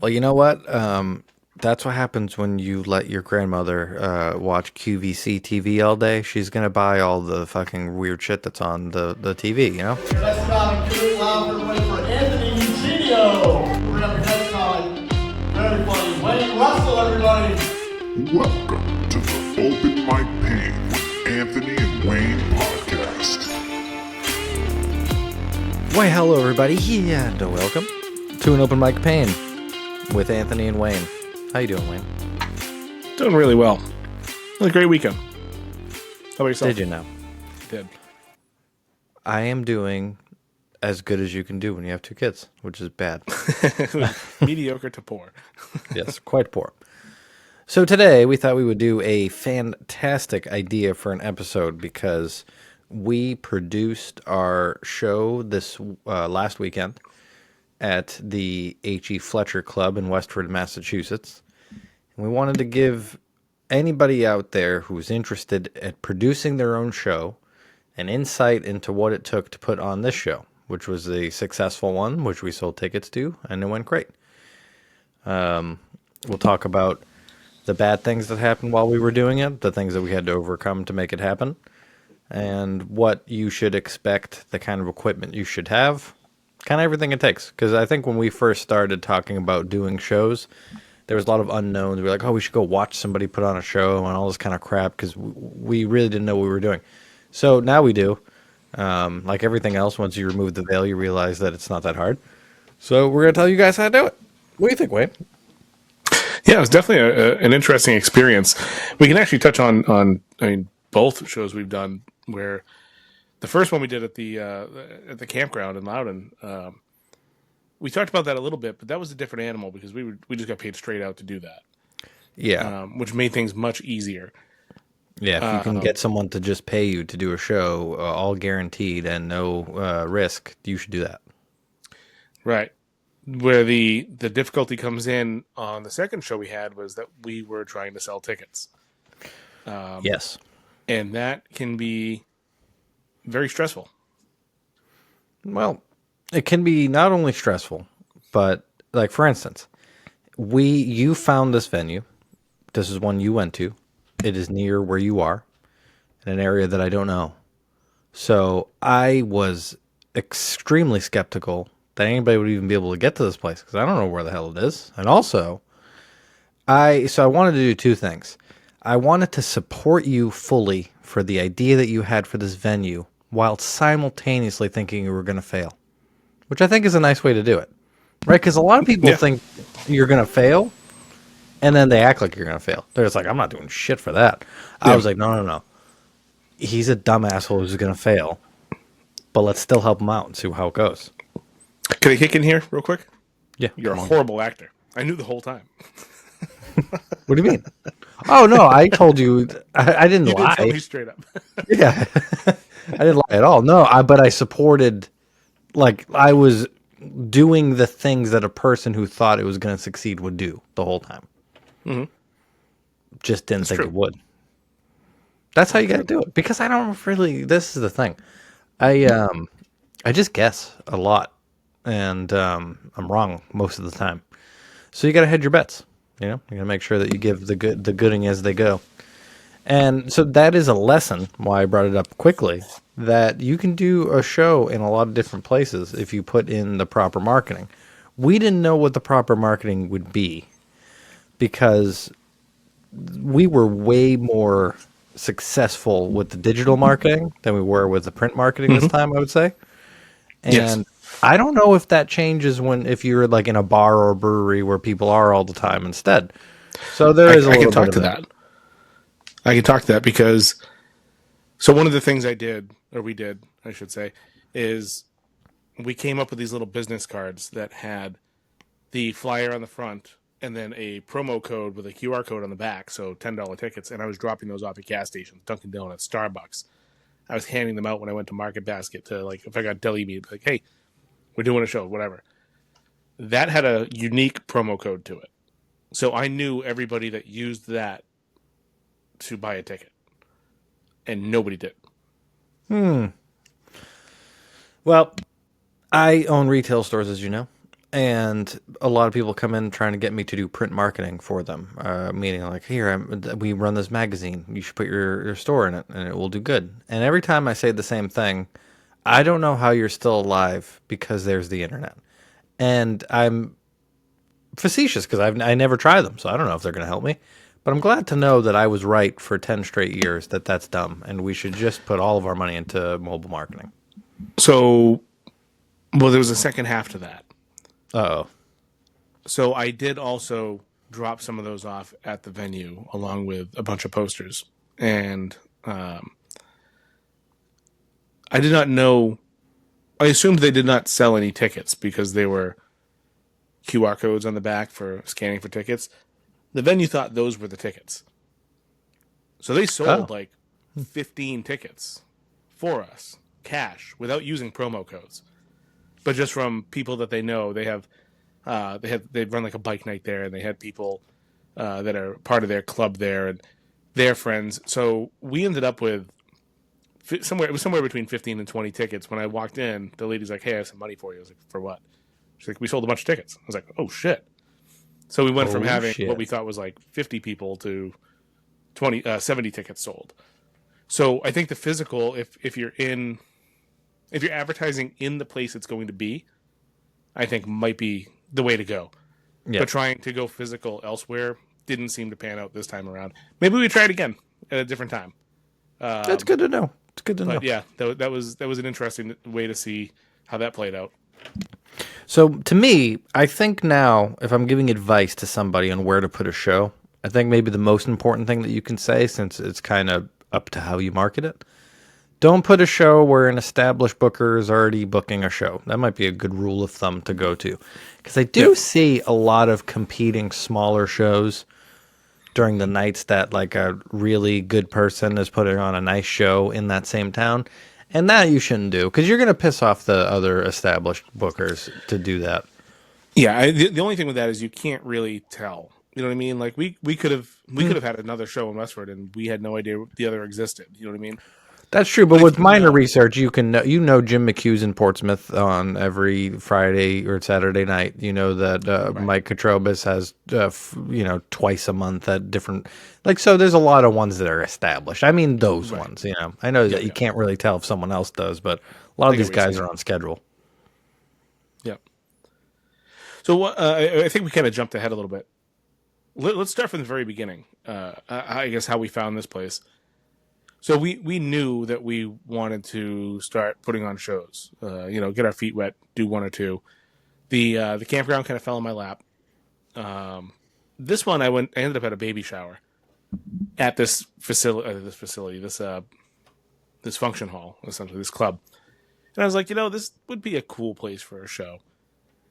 Well, you know what? That's what happens when you let your grandmother watch QVC TV all day. She's gonna buy all the fucking weird shit that's on the TV. You know? Next time, give it loud everybody for Anthony Eugenio. We're gonna have next time. Very funny. Wayne Russell, everybody. Welcome to the Open Mic Pain with Anthony and Wayne podcast. Why, hello everybody, and welcome to an Open Mic Pain with Anthony and Wayne. How you doing, Wayne? Doing really well. Had a great weekend. How about yourself? Did you know? Did. I am doing as good as you can do when you have two kids, which is bad. Mediocre to poor. Yes, quite poor. So today we thought we would do a fantastic idea for an episode because we produced our show this last weekend at the H.E. Fletcher Club in Westford, Massachusetts. And we wanted to give anybody out there who's interested at producing their own show an insight into what it took to put on this show, which was a successful one, which we sold tickets to, and it went great. We'll talk about the bad things that happened while we were doing it, the things that we had to overcome to make it happen, and what you should expect, the kind of equipment you should have, kind of everything it takes. Because I think when we first started talking about doing shows, there was a lot of unknowns. We were like, oh, we should go watch somebody put on a show and all this kind of crap because we really didn't know what we were doing. So now we do. Like everything else, once you remove the veil, you realize that it's not that hard. So we're going to tell you guys how to do it. What do you think, Wayne? Yeah, it was definitely an interesting experience. We can actually touch on both shows we've done. Where the first one we did at the campground in Loudon, we talked about that a little bit, but that was a different animal because we just got paid straight out to do that. Yeah. Which made things much easier. Yeah, if you can get someone to just pay you to do a show, all guaranteed and no risk, you should do that. Right. Where the difficulty comes in on the second show we had was that we were trying to sell tickets. Yes. And that can be very stressful. Well, it can be not only stressful, but like for instance, you found this venue. This is one you went to. It is near where you are, in an area that I don't know. So I was extremely skeptical that anybody would even be able to get to this place because I don't know where the hell it is. And also, I wanted to do two things. I wanted to support you fully for the idea that you had for this venue while simultaneously thinking you were going to fail, which I think is a nice way to do it, right? Because a lot of people think you're going to fail, and then they act like you're going to fail. They're just like, I'm not doing shit for that. Yeah. I was like, no. He's a dumb asshole who's going to fail, but let's still help him out and see how it goes. Can I kick in here real quick? Yeah. You're a horrible actor. I knew the whole time. What do you mean? Oh, no, I told you. I didn't lie. You did tell me straight up. Yeah. I didn't lie at all. No, but I supported, like, I was doing the things that a person who thought it was going to succeed would do the whole time. Mm-hmm. Just didn't think it would. That's how you got to do it. Because I don't really, this is the thing. I just guess a lot. And I'm wrong most of the time. So you got to hedge your bets. You know, you got to make sure that you give the gooding as they go. And so that is a lesson, why I brought it up quickly, that you can do a show in a lot of different places if you put in the proper marketing. We didn't know what the proper marketing would be because we were way more successful with the digital marketing than we were with the print marketing this time, I would say. And yes. I don't know if that changes if you're like in a bar or a brewery where people are all the time instead. So there is a little bit of that. I can talk to that because, so one of the things we did, I should say, is we came up with these little business cards that had the flyer on the front and then a promo code with a QR code on the back, so $10 tickets, and I was dropping those off at gas stations, Dunkin' Donuts, Starbucks. I was handing them out when I went to Market Basket to, like, if I got deli meat, like, hey, we're doing a show, whatever. That had a unique promo code to it. So I knew everybody that used that to buy a ticket. And nobody did. Well, I own retail stores, as you know. and a lot of people come in trying to get me to do print marketing for them, meaning like, here, we run this magazine. You should put your store in it, and it will do good. And every time I say the same thing, I don't know how you're still alive because there's the internet. And I'm facetious because I never try them, so I don't know if they're going to help me. But I'm glad to know that I was right for 10 straight years that that's dumb, and we should just put all of our money into mobile marketing. So, well, there was a second half to that. Uh-oh. So I did also drop some of those off at the venue along with a bunch of posters. And I did not know. I assumed they did not sell any tickets because they were QR codes on the back for scanning for tickets. The venue thought those were the tickets. So they sold like 15 tickets for us, cash, without using promo codes. But just from people that they know. They run like a bike night there, and they had people that are part of their club there and their friends. So we ended up with somewhere between 15 and 20 tickets. When I walked in, the lady's like, "Hey, I have some money for you." I was like, "For what?" She's like, "We sold a bunch of tickets." I was like, "Oh shit!" So we went from having what we thought was like 50 people to 70 tickets sold. So I think the physical, if you're advertising in the place it's going to be, I think might be the way to go. Yeah. But trying to go physical elsewhere didn't seem to pan out this time around. Maybe we try it again at a different time. That's good to know. It's good to know. Yeah, that was an interesting way to see how that played out. So to me, I think now, if I'm giving advice to somebody on where to put a show, I think maybe the most important thing that you can say, since it's kind of up to how you market it, don't put a show where an established booker is already booking a show. That might be a good rule of thumb to go to. Because I do see a lot of competing smaller shows during the nights that like a really good person is putting on a nice show in that same town. And that you shouldn't do, because you're going to piss off the other established bookers to do that. Yeah, the only thing with that is you can't really tell. You know what I mean? Like we could have had another show in Westford, and we had no idea the other existed. You know what I mean? That's true, but with minor research, you can know, Jim McHugh's in Portsmouth on every Friday or Saturday night. You know that right. Mike Katrobis has, twice a month at different, so there's a lot of ones that are established. I mean, those right. ones, I know that you can't really tell if someone else does, but a lot of these guys are on schedule. Yeah. So I think we kind of jumped ahead a little bit. Let's start from the very beginning. I guess how we found this place. So we knew that we wanted to start putting on shows, get our feet wet, do one or two. The campground kind of fell in my lap. This one I ended up at a baby shower at this facility, this function hall, essentially this club. And I was like, this would be a cool place for a show.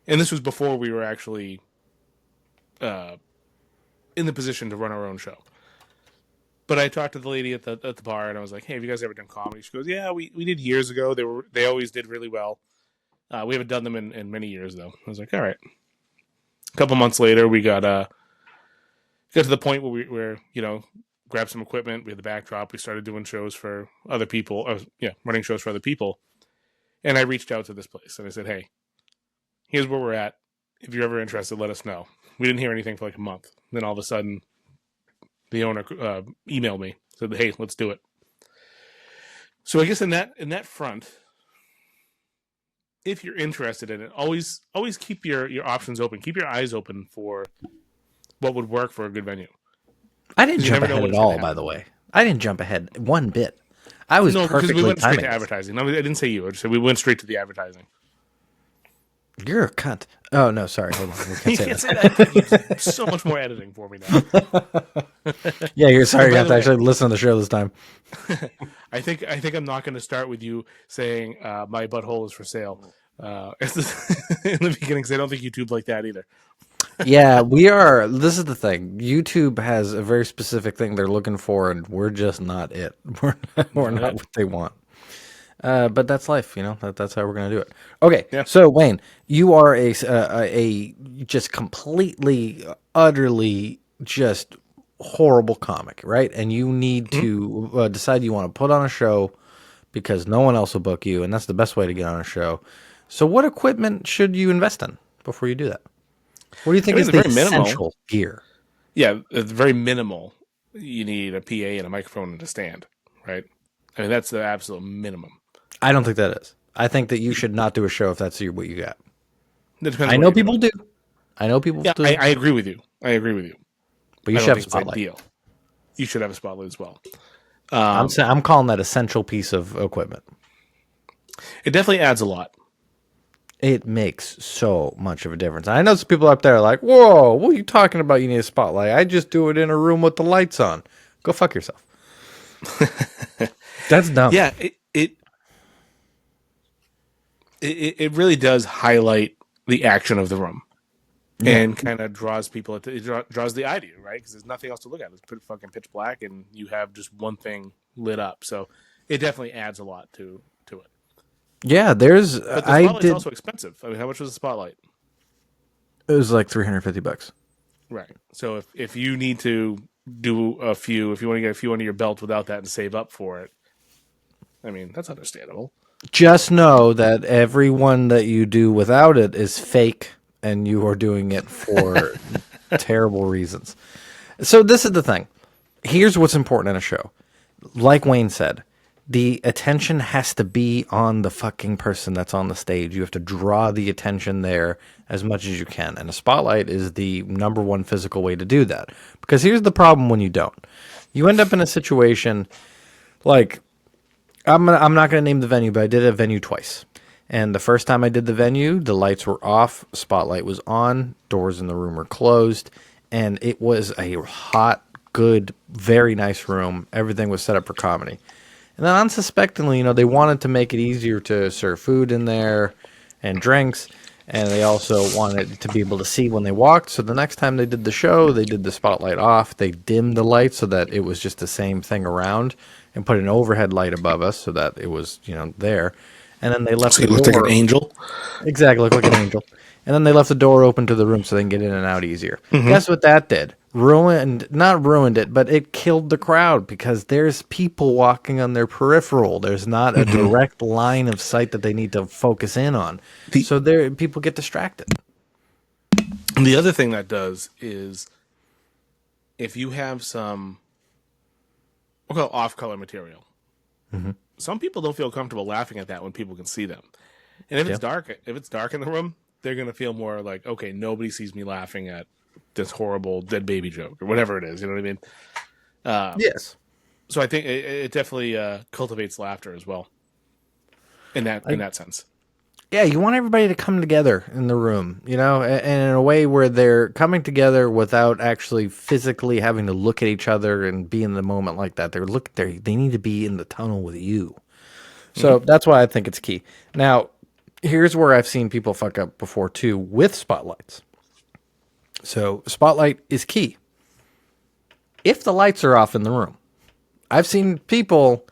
And this was before we were actually in the position to run our own show. But I talked to the lady at the bar, and I was like, "Hey, have you guys ever done comedy?" She goes, "Yeah, we did years ago. They always did really well. We haven't done them in many years, though." I was like, "All right." A couple months later, we got to the point where we grabbed some equipment. We had the backdrop. We started doing shows for other people. Running shows for other people. And I reached out to this place, and I said, "Hey, here's where we're at. If you're ever interested, let us know." We didn't hear anything for like a month. Then all of a sudden, the owner emailed me, said, "Hey, let's do it." So I guess in that front, if you're interested in it, always keep your options open. Keep your eyes open for what would work for a good venue. I didn't jump ahead at all, by the way. I didn't jump ahead one bit. I was perfectly because we went straight to timing. advertising. No, I didn't say you. I just said we went straight to the advertising. You're a cunt. Oh, no, sorry. Hold on. You can't say that. You're so much more editing for me now. Yeah, you're sorry. You have to actually listen to the show this time. I think I'm not going to start with you saying my butthole is for sale in the beginning, because I don't think YouTube like that either. Yeah, we are. This is the thing. YouTube has a very specific thing they're looking for, and we're just not it. We're not what they want. But that's life, that's how we're going to do it. Okay. Yeah. So Wayne, you are a just completely, utterly just horrible comic, right? And you need to decide you want to put on a show because no one else will book you. And that's the best way to get on a show. So what equipment should you invest in? before you do that? What do you think I mean, is it's the very minimal. essential gear? Yeah, it's very minimal. You need a PA and a microphone and a stand, right? I mean, that's the absolute minimum. I don't think that is. I think that you should not do a show if that's what you got. It depends I on what know you're people doing. do. I know people Yeah, do. I agree with you. I agree with you. But you I should don't have a think it's spotlight. ideal. You should have a spotlight as well. I'm calling that essential piece of equipment. It definitely adds a lot. It makes so much of a difference. I know some people up there are like, "Whoa, what are you talking about? You need a spotlight. I just do it in a room with the lights on. Go fuck yourself." That's dumb. Yeah, it really does highlight the action of the room. And kind of draws people. It draws the eye to you, right? Because there's nothing else to look at. It's pretty fucking pitch black, and you have just one thing lit up. So it definitely adds a lot to it. Yeah, there's. But the I spotlight's did. also expensive. I mean, how much was the spotlight? It was like $350. Right. So if you need to do a few, if you want to get a few under your belt without that and save up for it, I mean, that's understandable. Just know that everyone that you do without it is fake, and you are doing it for terrible reasons. So this is the thing. Here's what's important in a show. Like Wayne said, the attention has to be on the fucking person that's on the stage. You have to draw the attention there as much as you can. And a spotlight is the number one physical way to do that. Because here's the problem when you don't. You end up in a situation like, I'm not going to name the venue, but I did a venue twice. And the first time I did the venue, the lights were off, spotlight was on, doors in the room were closed, and it was a hot, good, very nice room. Everything was set up for comedy. And then unsuspectingly, they wanted to make it easier to serve food in there and drinks, and they also wanted to be able to see when they walked. So the next time they did the show, they did the spotlight off. They dimmed the light so that it was just the same thing around, and put an overhead light above us so that it was, there. And then they left So the you look like door. an angel. Exactly, look like an angel. And then they left the door open to the room so they can get in and out easier. Guess what that did? Not ruined it, but it killed the crowd because there's people walking on their peripheral. There's not a direct line of sight that they need to focus in on. So people get distracted. And the other thing that does is if you have some, we'll call it off-color material. Some people don't feel comfortable laughing at that when people can see them. And if it's dark in the room, they're going to feel more like, okay, nobody sees me laughing at this horrible dead baby joke or whatever it is. You know what I mean? Yes. So I think it definitely cultivates laughter as well. In that sense. Yeah, you want everybody to come together in the room, and in a way where they're coming together without actually physically having to look at each other and be in the moment like that. They need to be in the tunnel with you. So that's why I think it's key. Now, here's where I've seen people fuck up before too with spotlights. So spotlight is key. If the lights are off in the room, I've seen people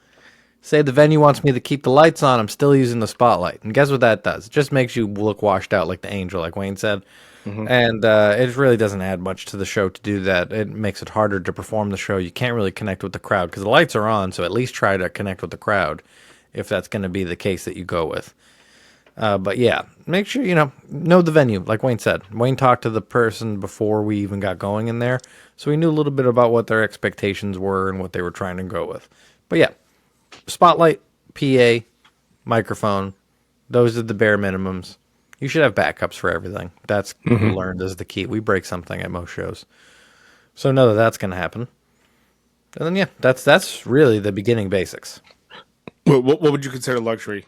say the venue wants me to keep the lights on, I'm still using the spotlight. And guess what that does? It just makes you look washed out like the angel, like Wayne said. And it really doesn't add much to the show to do that. It makes it harder to perform the show. You can't really connect with the crowd because the lights are on, so at least try to connect with the crowd if that's going to be the case that you go with. But yeah, make sure, know the venue, like Wayne said. Wayne talked to the person before we even got going in there, so we knew a little bit about what their expectations were and what they were trying to go with. But yeah, spotlight, PA, microphone, those are the bare minimums. You should have backups for everything. That's learned as the key. We break something at most shows. So know that that's going to happen. And then, yeah, that's really the beginning basics. What would you consider luxury?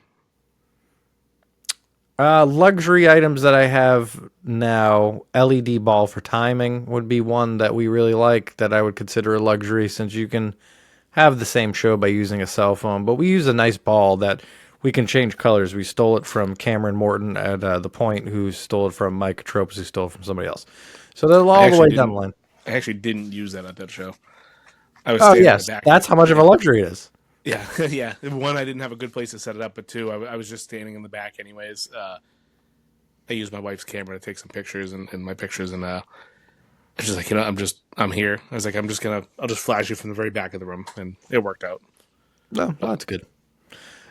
Luxury items that I have now, LED ball for timing would be one that we really like that I would consider a luxury since you can have the same show by using a cell phone. But we use a nice ball that we can change colors. We stole it from Cameron Morton at The Point, who stole it from Mike Tropes, who stole it from somebody else. So they're all the way down the line. I actually didn't use that at that show. I was Oh, standing yes. in the back. That's how much of a luxury it is. Yeah, yeah. One, I didn't have a good place to set it up, but two, I was just standing in the back anyways. I used my wife's camera to take some pictures and my pictures, and I was just like, I'm here. I was like, I'll just flash you from the very back of the room, and it worked out. No, that's good.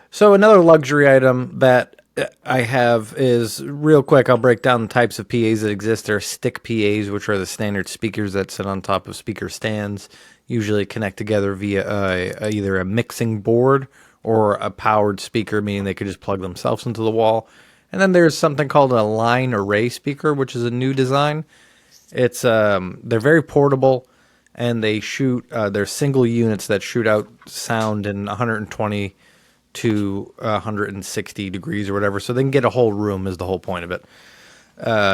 So another luxury item that I have is real quick. I'll break down the types of PAs that exist. There are stick PAs, which are the standard speakers that sit on top of speaker stands, usually connect together via either a mixing board or a powered speaker, meaning they could just plug themselves into the wall. And then there's something called a line array speaker, which is a new design. It's they're very portable, and they shoot. They're single units that shoot out sound in 120 to 160 degrees or whatever, so they can get a whole room. Is the whole point of it,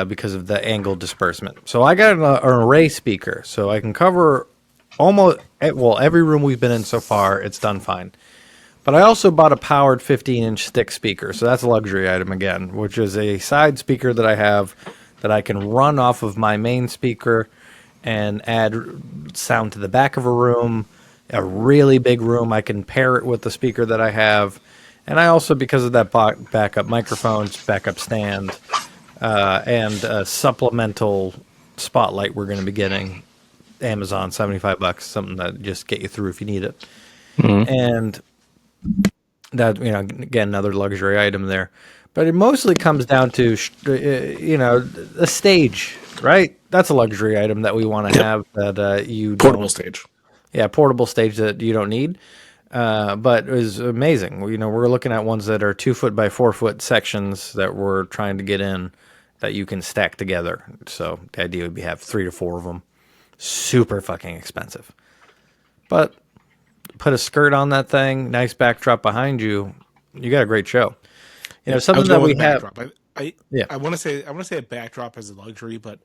because of the angle disbursement. So I got an array speaker, so I can cover almost well every room we've been in so far. It's done fine. But I also bought a powered 15-inch stick speaker, so that's a luxury item again, which is a side speaker that I have that I can run off of my main speaker and add sound to the back of a room, a really big room. I can pair it with the speaker that I have. And I also, because of that backup microphones, backup stand, and a supplemental spotlight we're going to be getting, Amazon, $75, something that just get you through if you need it. And that, again, another luxury item there. But it mostly comes down to, a stage, right? That's a luxury item that we want to have that you Portable don't. stage. Yeah, portable stage that you don't need. But it was amazing. We're looking at ones that are 2 foot by 4 foot sections that we're trying to get in that you can stack together. So the idea would be have 3 to 4 of them. Super fucking expensive. But put a skirt on that thing, nice backdrop behind you, you got a great show. I Something was that going we with have. backdrop. I Yeah. I want to say a backdrop is a luxury, but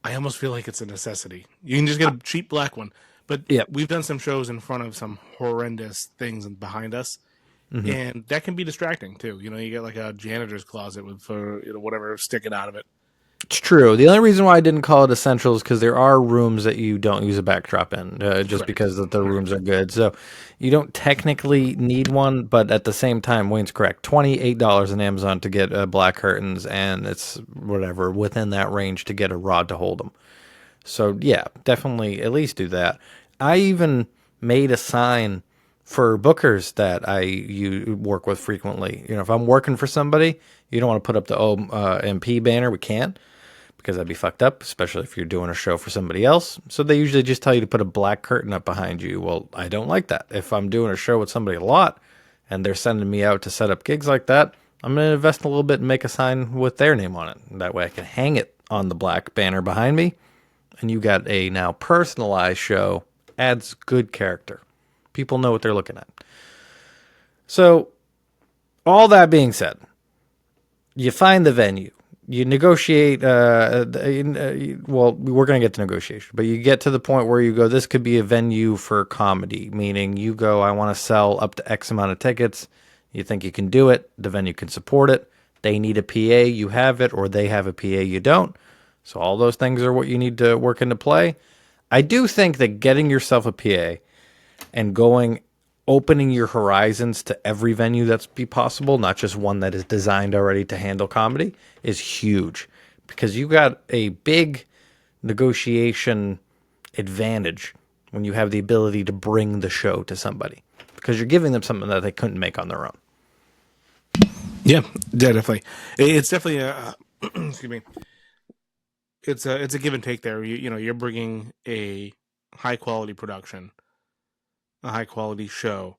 I almost feel like it's a necessity. You can just get a cheap black one, but Yep. we've done some shows in front of some horrendous things behind us, and that can be distracting too. You get like a janitor's closet with for whatever sticking out of it. It's true. The only reason why I didn't call it essential is because there are rooms that you don't use a backdrop in, just Correct. because the rooms are good. So you don't technically need one, but at the same time, Wayne's correct. $28 on Amazon to get black curtains, and it's whatever within that range to get a rod to hold them. So yeah, definitely at least do that. I even made a sign for bookers that you work with frequently. If I'm working for somebody, you don't want to put up the OMP banner. We can't, because that'd be fucked up, especially if you're doing a show for somebody else. So they usually just tell you to put a black curtain up behind you. Well, I don't like that. If I'm doing a show with somebody a lot and they're sending me out to set up gigs like that, I'm going to invest a little bit and make a sign with their name on it. That way I can hang it on the black banner behind me, and you got a now personalized show. Adds good character. People know what they're looking at. So, all that being said, you find the venue. You negotiate. Well, we're going to get to negotiation, but you get to the point where you go, this could be a venue for comedy, meaning you go, I want to sell up to X amount of tickets. You think you can do it. The venue can support it. They need a PA. You have it, or they have a PA. You don't. So all those things are what you need to work into play. I do think that getting yourself a PA and opening your horizons to every venue that's be possible, not just one that is designed already to handle comedy, is huge, because you got a big negotiation advantage when you have the ability to bring the show to somebody, because you're giving them something that they couldn't make on their own. Yeah, definitely. It's definitely a excuse me. It's a give and take there. You're bringing a high quality production, a high quality show,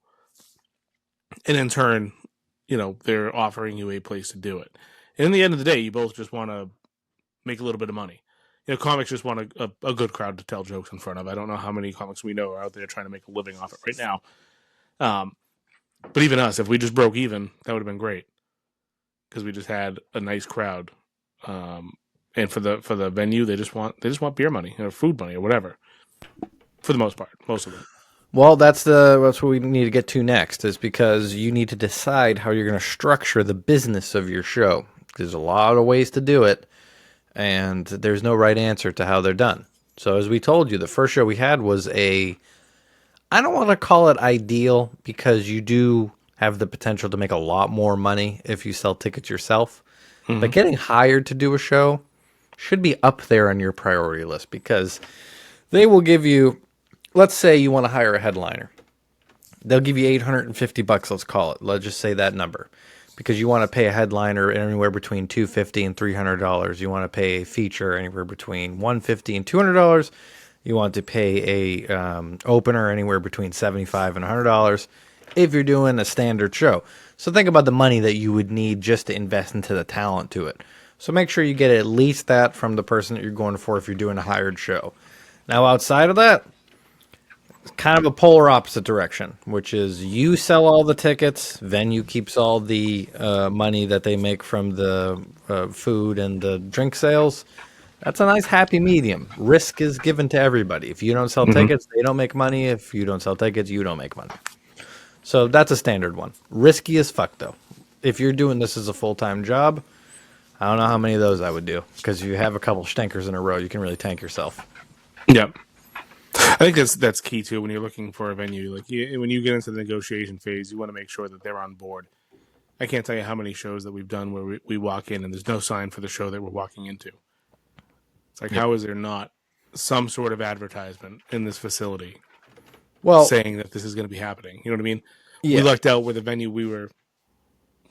and in turn, they're offering you a place to do it. And in the end of the day, you both just want to make a little bit of money. Comics just want a good crowd to tell jokes in front of. I don't know how many comics we know are out there trying to make a living off it right now. But even us, if we just broke even, that would have been great, because we just had a nice crowd. And for the venue, they just want beer money or food money or whatever. For the most part, most of it. Well, that's what we need to get to next, is because you need to decide how you're going to structure the business of your show. There's a lot of ways to do it, and there's no right answer to how they're done. So as we told you, the first show we had was I don't want to call it ideal, because you do have the potential to make a lot more money if you sell tickets yourself. Mm-hmm. But getting hired to do a show should be up there on your priority list, because they will give you, let's say you want to hire a headliner. They'll give you $850, let's call it. Let's just say that number. because you want to pay a headliner anywhere between $250 and $300. You want to pay a feature anywhere between $150 and $200. You want to pay a opener anywhere between $75 and $100 if you're doing a standard show. So think about the money that you would need just to invest into the talent to it. So make sure you get at least that from the person that you're going for if you're doing a hired show. Now, outside of that, kind of a polar opposite direction, which is you sell all the tickets, venue keeps all the money that they make from the food and the drink sales. That's a nice happy medium. Risk is given to everybody. If you don't sell tickets, they don't make money. If you don't sell tickets, you don't make money. So that's a standard one. Risky as fuck, though. If you're doing this as a full-time job, I don't know how many of those I would do, because if you have a couple stinkers in a row, you can really tank yourself. Yeah. I think that's key too when you're looking for a venue. Like when you get into the negotiation phase, you want to make sure that they're on board. I can't tell you how many shows that we've done where we walk in and there's no sign for the show that we're walking into. It's like, how is there not some sort of advertisement in this facility saying that this is going to be happening? You know what I mean? Yeah. We lucked out where the venue we were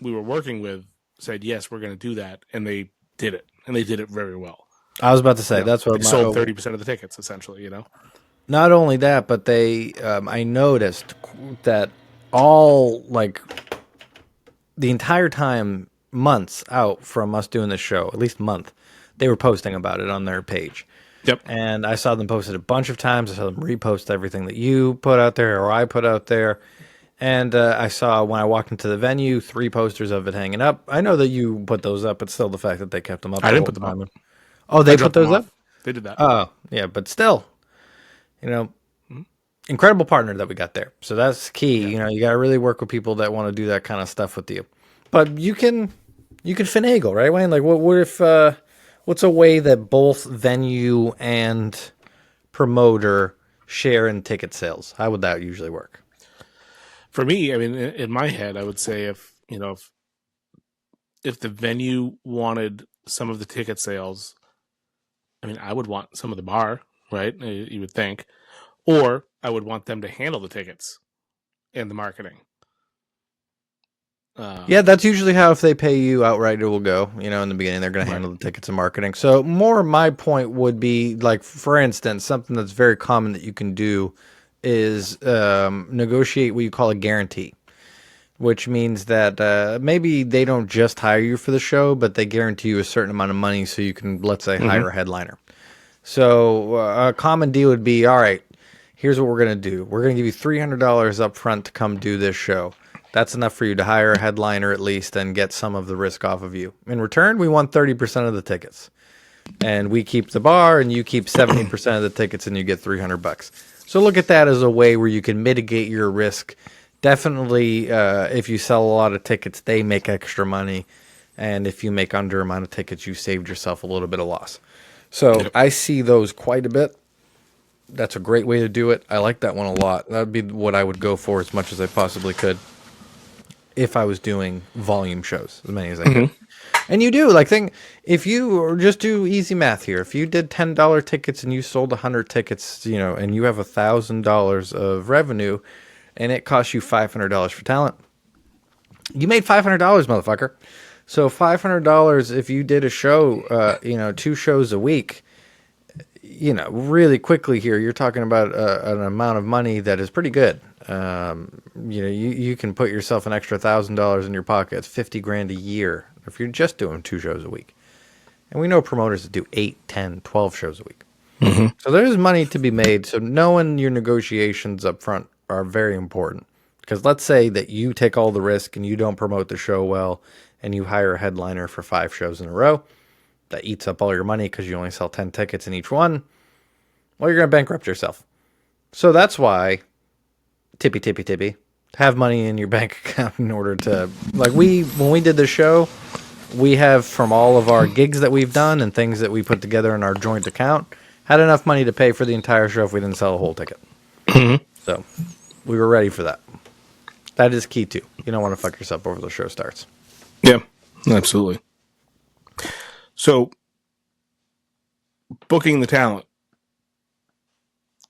working with said, yes, we're going to do that. And they did it. And they did it very well. I was about to say, that's what they sold 30% of the tickets, essentially, you know? Not only that, but they, I noticed that all, like, the entire time, months out from us doing this show, at least a month, they were posting about it on their page. Yep. And I saw them post it a bunch of times. I saw them repost everything that you put out there or I put out there. And I saw when I walked into the venue, 3 posters of it hanging up. I know that you put those up, but still the fact that they kept them up. I didn't put them up. Oh, they put those up? They did that. Oh, yeah, but still, you know, incredible partner that we got there. So that's key. Yeah. You know, you got to really work with people that want to do that kind of stuff with you. But you can finagle, right, Wayne? Like, what if, what's a way that both venue and promoter share in ticket sales? How would that usually work? For me, I mean, in my head, I would say if the venue wanted some of the ticket sales, I mean, I would want some of the bar, right? You would think. Or I would want them to handle the tickets and the marketing. Yeah, that's usually how, if they pay you outright, it will go. You know, in the beginning, they're going to handle the tickets and marketing. So more my point would be, like, for instance, something that's very common that you can do is negotiate what you call a guarantee, which means that maybe they don't just hire you for the show, but they guarantee you a certain amount of money so you can, let's say, hire a headliner. So a common deal would be, all right, here's what we're going to do. We're going to give you $300 up front to come do this show. That's enough for you to hire a headliner at least and get some of the risk off of you. In return, we want 30% of the tickets. And we keep the bar and you keep 70% of the tickets and you get $300. So look at that as a way where you can mitigate your risk. Definitely, if you sell a lot of tickets, they make extra money. And if you make under amount of tickets, you saved yourself a little bit of loss. So I see those quite a bit. That's a great way to do it. I like that one a lot. That would be what I would go for as much as I possibly could if I was doing volume shows, as many as I could. And you do, like, if you just do easy math here, if you did $10 tickets and you sold 100 tickets, you know, and you have $1,000 of revenue and it costs you $500 for talent, you made $500, motherfucker. So $500, if you did a show, 2 shows a week, you know, really quickly here, you're talking about an amount of money that is pretty good. You can put yourself an extra $1,000 in your pocket. It's $50,000 a year if you're just doing 2 shows a week. And we know promoters that do 8, 10, 12 shows a week. So there's money to be made. So knowing your negotiations up front are very important. Because let's say that you take all the risk and you don't promote the show well and you hire a headliner for 5 shows in a row. That eats up all your money because you only sell 10 tickets in each one. Well, you're going to bankrupt yourself. So that's why, tippy, have money in your bank account in order to, like, when we did the show, we have, from all of our gigs that we've done and things that we put together in our joint account, had enough money to pay for the entire show if we didn't sell a whole ticket. So we were ready for that. That is key too. You don't want to fuck yourself before the show starts. Yeah, absolutely. So, booking the talent.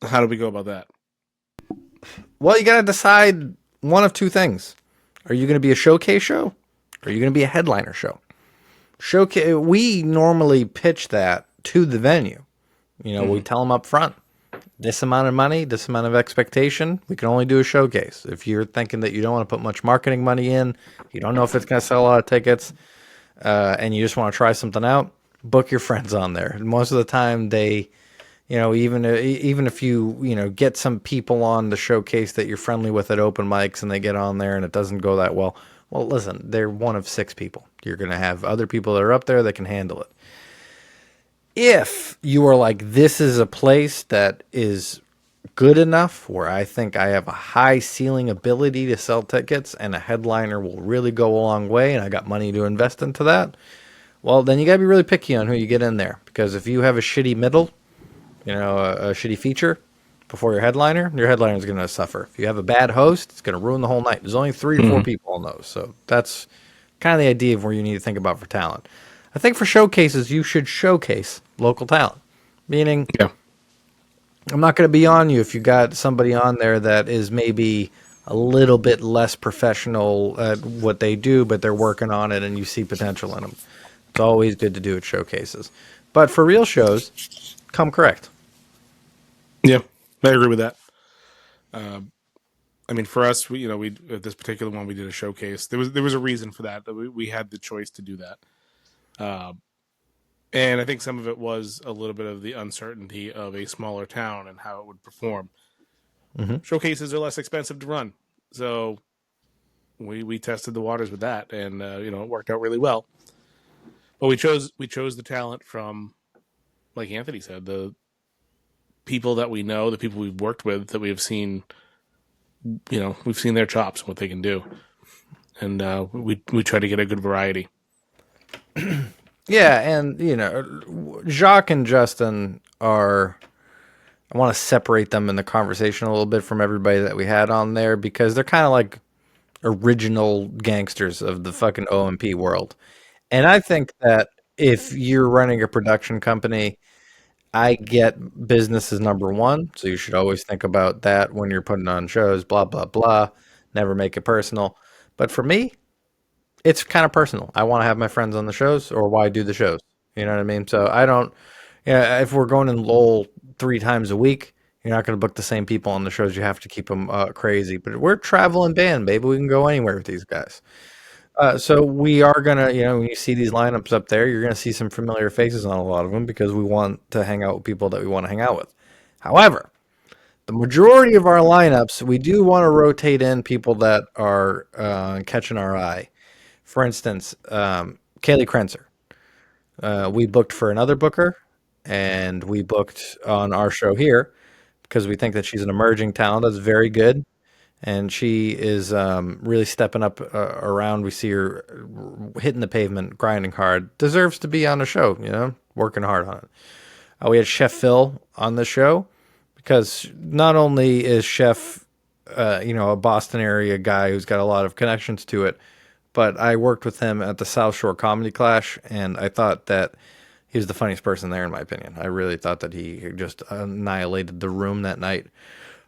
How do we go about that? Well, you got to decide one of 2 things. Are you going to be a showcase show? Are you going to be a headliner show? Showcase. We normally pitch that to the venue. We tell them up front, this amount of money, this amount of expectation, we can only do a showcase. If you're thinking that you don't want to put much marketing money in, you don't know if it's going to sell a lot of tickets, and you just want to try something out, book your friends on there. And most of the time, they, even if you get some people on the showcase that you're friendly with at open mics, and they get on there and it doesn't go that well. Well, listen, they're one of 6 people. You're going to have other people that are up there that can handle it. If you are like, this is a place that is good enough where I think I have a high ceiling ability to sell tickets and a headliner will really go a long way and I got money to invest into that, well, then you got to be really picky on who you get in there. Because if you have a shitty middle, a shitty feature before your headliner is going to suffer. If you have a bad host, it's going to ruin the whole night. There's only 3 or 4 people on those. So that's kind of the idea of where you need to think about for talent. I think for showcases, you should showcase local talent. Meaning, Yeah. I'm not going to be on you if you got somebody on there that is maybe a little bit less professional at what they do, but they're working on it and you see potential in them. It's always good to do at showcases. But for real shows, come correct. Yeah, I agree with that. I mean, for us, we at this particular one, we did a showcase. There was a reason for that. We had the choice to do that. And I think some of it was a little bit of the uncertainty of a smaller town and how it would perform. Showcases are less expensive to run, so we tested the waters with that, and it worked out really well. But we chose the talent from, like Anthony said, the people that we know, the people we've worked with, that we have seen. We've seen their chops and what they can do, and we try to get a good variety. Yeah, and Jacques and Justin are. I want to separate them in the conversation a little bit from everybody that we had on there because they're kind of like original gangsters of the fucking OMP world. And I think that if you're running a production company, I get business is number one. So you should always think about that when you're putting on shows, blah, blah, blah. Never make it personal. But for me, it's kind of personal. I want to have my friends on the shows or why do the shows. You know what I mean? So I don't, if we're going in Lowell 3 times a week, you're not going to book the same people on the shows. You have to keep them crazy. But we're a traveling band, baby. We can go anywhere with these guys. So we are going to, when you see these lineups up there, you're going to see some familiar faces on a lot of them because we want to hang out with people that we want to hang out with. However, the majority of our lineups, we do want to rotate in people that are catching our eye. For instance, Kaylee Krenzer. We booked for another booker, and we booked on our show here because we think that she's an emerging talent that's very good, and she is really stepping up around. We see her hitting the pavement, grinding hard. Deserves to be on the show, working hard on it. We had Chef Phil on the show because not only is Chef, a Boston area guy who's got a lot of connections to it, but I worked with him at the South Shore Comedy Clash, and I thought that he was the funniest person there, in my opinion. I really thought that he just annihilated the room that night.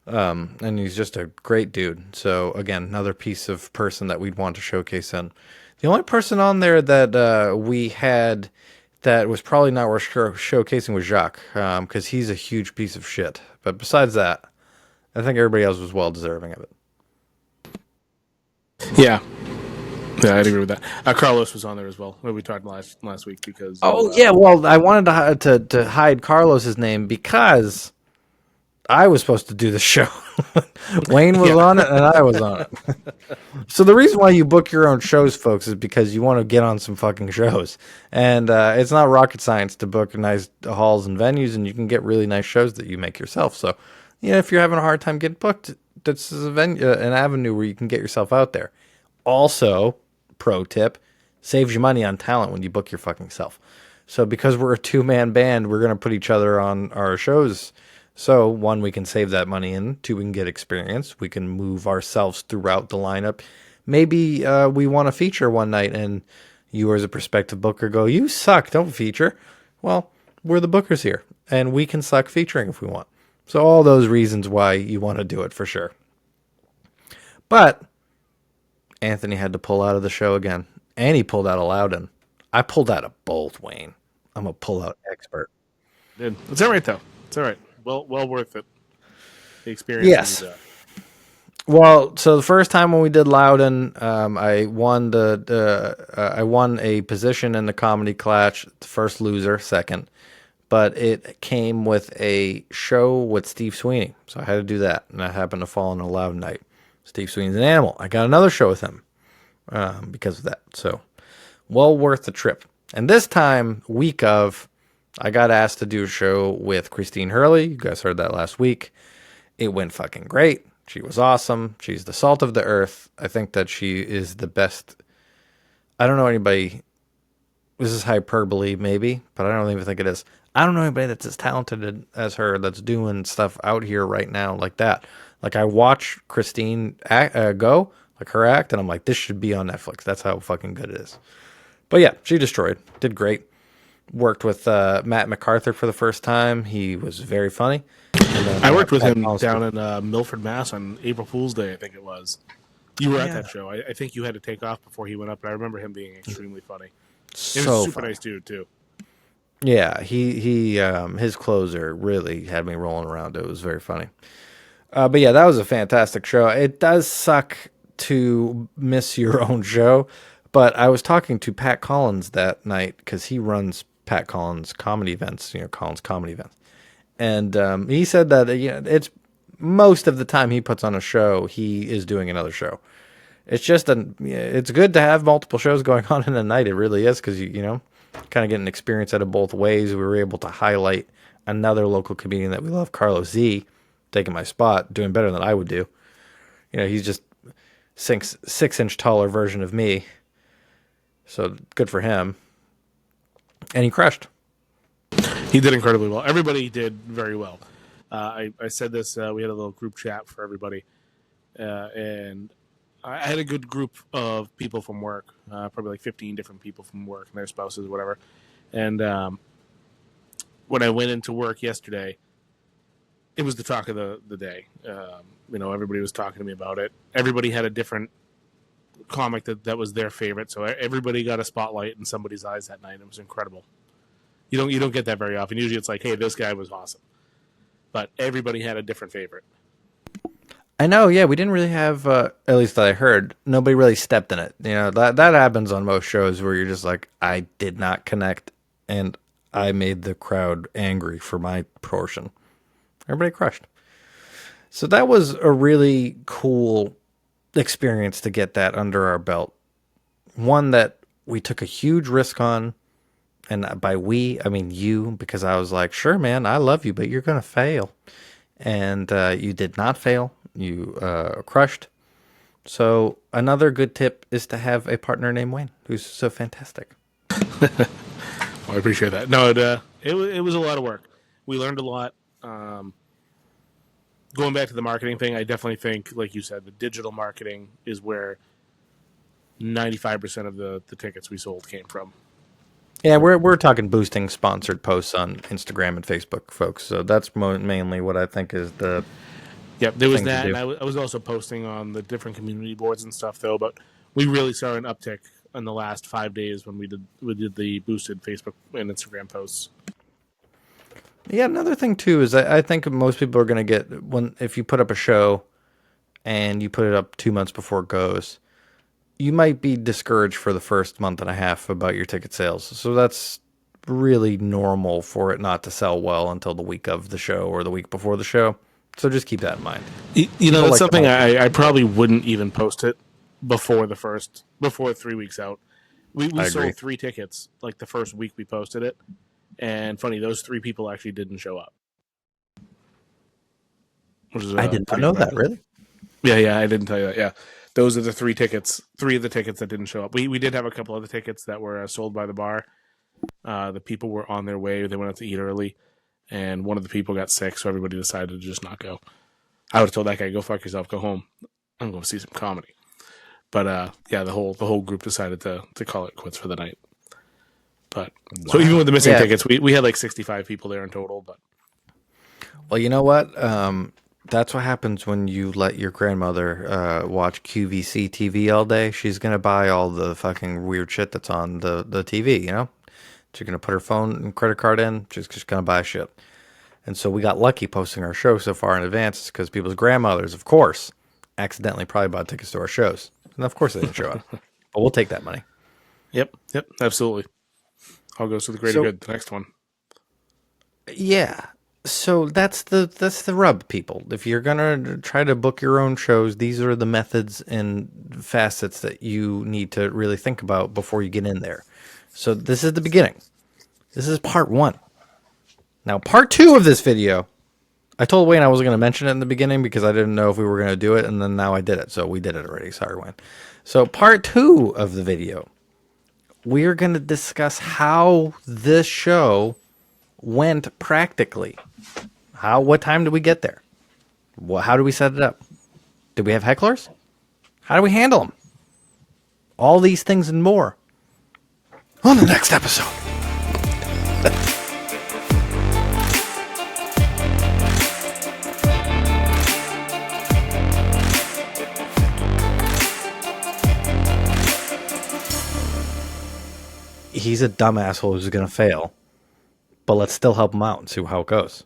And he's just a great dude. So, again, another piece of person that we'd want to showcase in. The only person on there that we had that was probably not worth showcasing was Jacques, because he's a huge piece of shit. But besides that, I think everybody else was well deserving of it. Yeah. Yeah, I'd agree with that. Carlos was on there as well. We talked last week because. Yeah. Well, I wanted to hide Carlos's name because I was supposed to do the show. Wayne was on it, and I was on it. So the reason why you book your own shows, folks, is because you want to get on some fucking shows, and it's not rocket science to book nice halls and venues, and you can get really nice shows that you make yourself. So, if you're having a hard time getting booked, this is an avenue where you can get yourself out there. Also, pro tip, saves you money on talent when you book your fucking self. So because we're a 2-man band, we're going to put each other on our shows. So 1, we can save that money, and 2, we can get experience. We can move ourselves throughout the lineup. Maybe we want to feature one night and you as a prospective booker go, you suck, don't feature. Well, we're the bookers here and we can suck featuring if we want. So all those reasons why you want to do it for sure. But Anthony had to pull out of the show again. And he pulled out a Loudon. I pulled out a bolt, Wayne. I'm a pull-out expert. Did. It's all right though. It's all right. Well worth it. The experience Yes. is Well, so the first time when we did Loudon, I won I won a position in the comedy clash. The first loser, second, but it came with a show with Steve Sweeney, so I had to do that, and I happened to fall on a Loudon night. Steve Sweeney's an animal. I got another show with him because of that. So well worth the trip. And this time, week of, I got asked to do a show with Christine Hurley. You guys heard that last week. It went fucking great. She was awesome. She's the salt of the earth. I think that she is the best. I don't know anybody. This is hyperbole, maybe, but I don't even think it is. I don't know anybody that's as talented as her that's doing stuff out here right now like that. Like, I watch Christine go, like her act, and I'm like, this should be on Netflix. That's how fucking good it is. But yeah, she destroyed. Did great. Worked with Matt MacArthur for the first time. He was very funny. And then, I worked with him Paul down in Milford, Mass on April Fool's Day, I think it was. You were at that show. I think you had to take off before he went up, but I remember him being extremely funny. He was so a super funny. nice dude, too. Yeah, he his closer really had me rolling around. It was very funny. But yeah, that was a fantastic show. It does suck to miss your own show, but I was talking to Pat Collins that night because he runs Pat Collins comedy events, Collins comedy events, and he said that it's most of the time he puts on a show, he is doing another show. It's just it's good to have multiple shows going on in a night. It really is because you kind of get an experience out of both ways. We were able to highlight another local comedian that we love, Carlos Z, taking my spot, doing better than I would do. He's just 6-inch taller version of me. So good for him. And he crushed. He did incredibly well. Everybody did very well. I said this, we had a little group chat for everybody. And I had a good group of people from work, probably like 15 different people from work and their spouses, whatever. And when I went into work yesterday, it was the talk of the day. Everybody was talking to me about it. Everybody had a different comic that was their favorite, so everybody got a spotlight in somebody's eyes that night. It was incredible. You don't get that very often. Usually it's like, hey, this guy was awesome. But everybody had a different favorite. I know, yeah, we didn't really have, at least that I heard, nobody really stepped in it. That happens on most shows where you're just like, I did not connect, and I made the crowd angry for my portion. Everybody crushed. So that was a really cool experience to get that under our belt. One that we took a huge risk on, and by we, I mean you, because I was like, sure, man, I love you, but you're going to fail. And you did not fail. You crushed. So another good tip is to have a partner named Wayne, who's so fantastic. Well, I appreciate that. No, it was a lot of work. We learned a lot. Going back to the marketing thing, I definitely think, like you said, the digital marketing is where 95% of the tickets we sold came from. Yeah, we're talking boosting sponsored posts on Instagram and Facebook, folks. So that's mainly what I think is the. Yep, there was that, and I was also posting on the different community boards and stuff, though. But we really saw an uptick in the last 5 days when we did the boosted Facebook and Instagram posts. Yeah, another thing too is I think most people are going to get if you put up a show and you put it up 2 months before it goes, you might be discouraged for the first month and a half about your ticket sales. So that's really normal for it not to sell well until the week of the show or the week before the show. So just keep that in mind. That's something I probably wouldn't even post it before 3 weeks out. We sold 3 tickets like the first week we posted it. And funny, those 3 people actually didn't show up. I did not know that, really? Yeah, I didn't tell you that. Yeah, those are the 3 tickets. 3 of the tickets that didn't show up. We did have a couple other tickets that were sold by the bar. The people were on their way. They went out to eat early, and one of the people got sick, so everybody decided to just not go. I would have told that guy, "Go fuck yourself. Go home. I'm going to see some comedy." But yeah, the whole group decided to call it quits for the night. But so even with the missing tickets, we had like 65 people there in total. But well, you know what? That's what happens when you let your grandmother watch QVC TV all day. She's gonna buy all the fucking weird shit that's on the TV. You know, she's gonna put her phone and credit card in. She's just gonna buy shit. And so we got lucky posting our show so far in advance because people's grandmothers, of course, accidentally probably bought tickets to our shows, and of course they didn't show up. But we'll take that money. Yep, absolutely. All goes to the greater So- good. The next one. Yeah. So that's the rub, people. If you're gonna try to book your own shows, these are the methods and facets that you need to really think about before you get in there. So this is the beginning. This is part 1. Now, part 2 of this video, I told Wayne I wasn't going to mention it in the beginning because I didn't know if we were going to do it, and then now I did it. So we did it already. Sorry, Wayne. So part 2 of the video, we're going to discuss how this show went practically. What time did we get there? How do we set it up? Did we have hecklers? How do we handle them? All these things and more on the next episode. He's a dumb asshole who's going to fail, but let's still help him out and see how it goes.